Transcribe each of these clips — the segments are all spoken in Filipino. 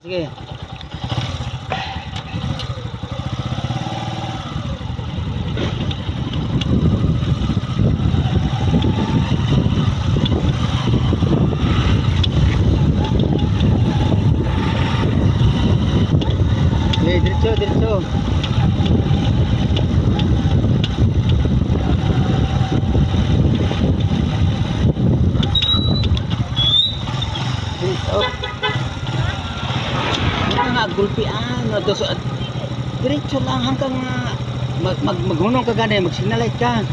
Sige. Sige, diretso, diretso. Gulpian o dos diretso lang hanggang maghunong ka gani, mag-signalight ka,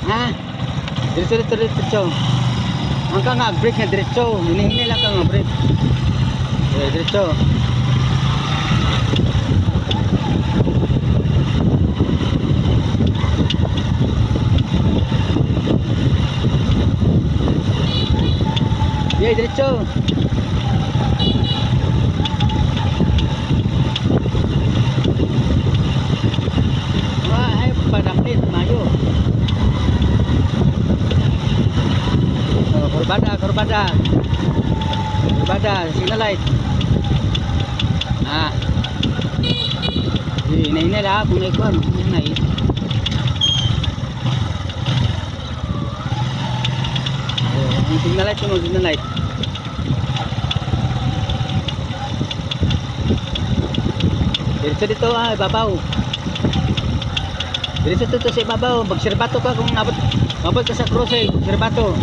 ha, diretso hanggang brake na diretso, hinihinay lang ka nga brake, diretso. Diretso. Padapit mayo. Oh, kurbada, signal light. Ah. Hinay lah, kung naikuan, hinay. Oh, signal light, signal light. Dito babaw. Diretso to sa ibabaw, magserbato ka kung mabot ka sa crossing, serbato.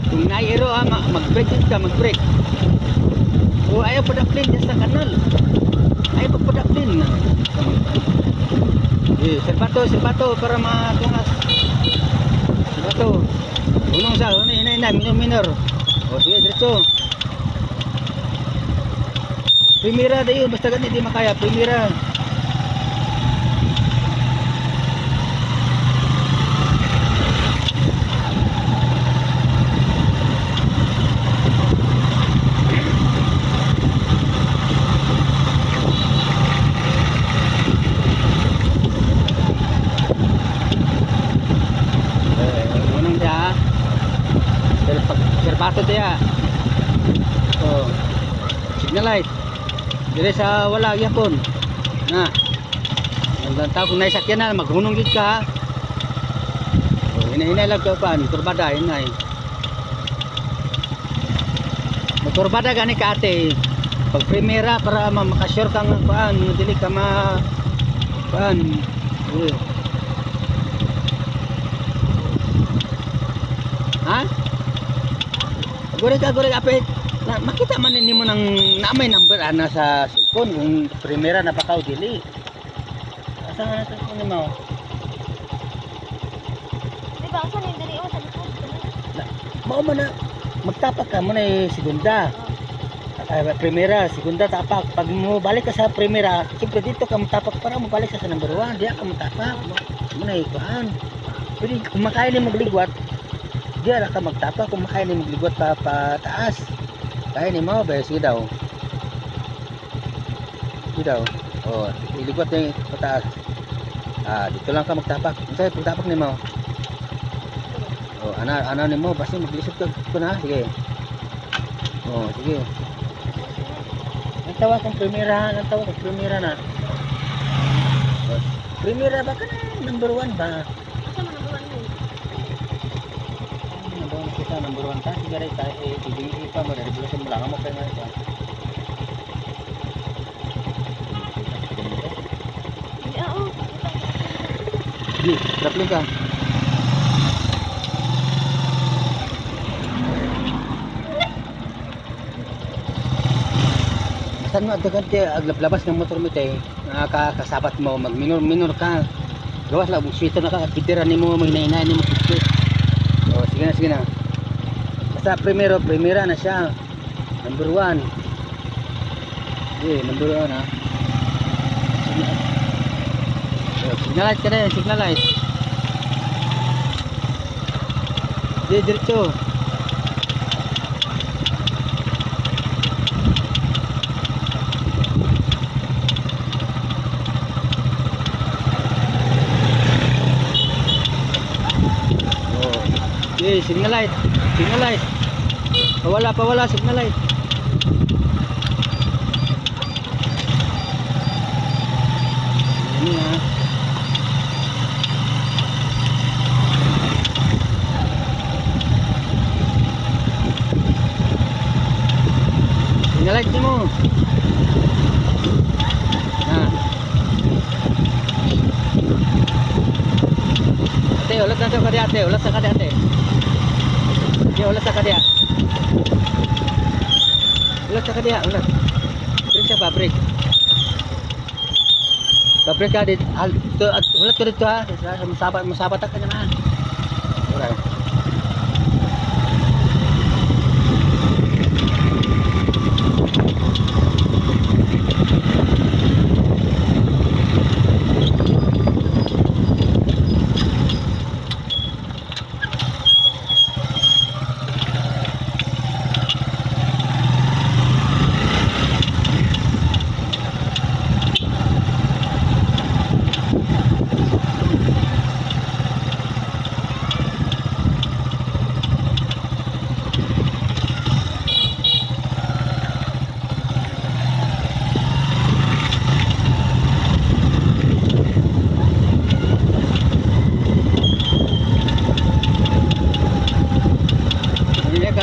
Kung nairo mag-brake ka, mag-brake. O ayaw padaplin dyan sa kanal. Ayaw pagpadaplin. Serbato para matungas. Serbato. Unong sa, hinay, minor. O sige, diretso. Primera dayo, basta ganit di makaya, primera. Serbato dia. Oh. Signal light. Dire sa wala gyapon. Na. Nang taw kung naisakyan na maghunong gid ka. Oh, hinay lang ka pan, kurbada hinay. Kurbada gani ka ate. Pag primera para makasure kang paan, dili ka paan. Ha? Gurek apit. Makita man nimo nang namay number ana sa cellphone kung primera na bakaw dili. Asa nga nato ni mo? Di ba asa ni diri o sa likod? Mao man na magtapak ka mo na segunda. Primera, segunda tapak. Pag mo balik ka sa primera, siyempre dito ka matapak para mo balik sa number 1. Diya ka matapak. Mo na ikuan. Pero kung makain ni magligwat, diya ra ka magtapak. Kung makain ni magligwat pa taas. Kaya ni mo ba sige daw. Sige daw. Oh, iligwat ni pataas. Ah, dito lang ka magtapak. Unsay pagtapak nimo? Oh, ana nimo basta maglisod ka kuna, sige. Oh, sige. Nagtawa kong primera na. Oh, primera ba ka na? Number 1 ba? Asa man number 1 mo? Number 1 kita, number 1 ta. Sige rin tayo, ibigay pa mo. Revolution mo lang mo kayo nga ito. Oo. Sige, grappling ka. Saan mo agad aglabas ng motor mo tayo, nakakasabat mo, mag-minor ka. Gawas lang, sweeter na ka, pitira ni mo, mahinahinay ni mo. O, sige na. Basta primera na siya. Number 1. Sige, number 1 ha. Signal light ka na yun, signal light. Sige, diretso. Okay, signal light. Signal light. Pawala, signal light. Ini ha. Signal light mo. Nah. Ate, ulat na ka di ate. Ulat sa ka di ate. Ulat sa ka di. Ulat sa ka di. Ulat. Break siya ba? Break. Break ka di. Ulat ka dito ha. Masabat ka naman. Ulat.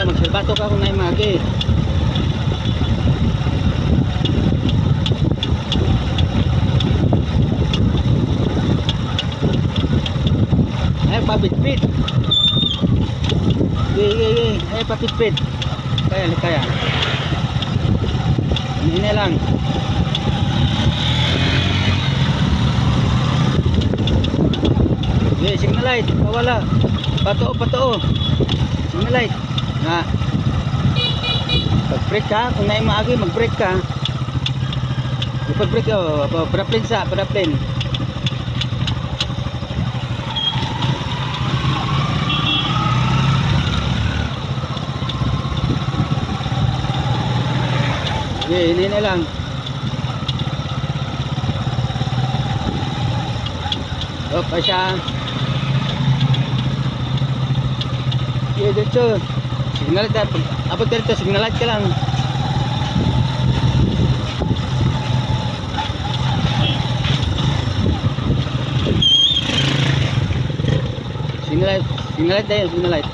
Magsilbato ka kung naimagi. Ay, papit-pit. Ay, papit-pit. Kaya. Ini lang. Signal light. Pawala. Patoo. Signal light. Nah, mag-break ka, kung naimagi, mag-break ka. Ipag-break ka, paraplane. Okay, ini lang. Pa siya. Okay, dito. Signal light, abot ka dito, signal light ka lang. Signal light tayo, signal light.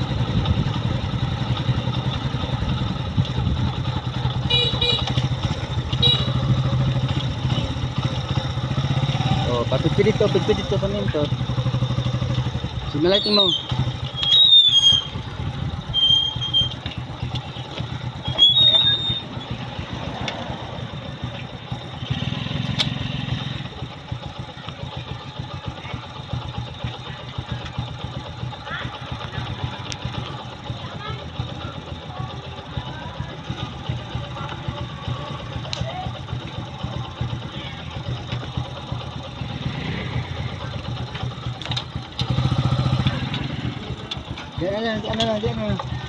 Oh, papit dito paminto. Signal light mo. Diyan na lang.